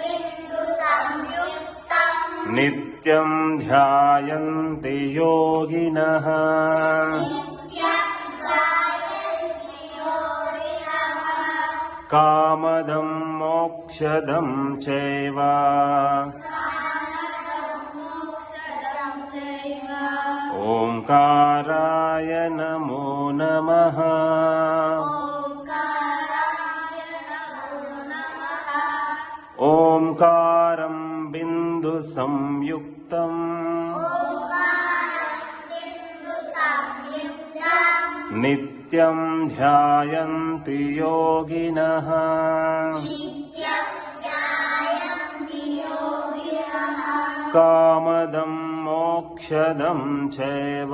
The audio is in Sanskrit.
बिन्दुसंयुक्तम् नित्यं ध्यायन्ति योगिनः कामदं मोक्षदं चैव ओंकाराय नमो नमः। ओंकारं बिन्दुसंयुक्तम् नित्यं ध्यायन्ति योगिनः कामदं मोक्षदं चैव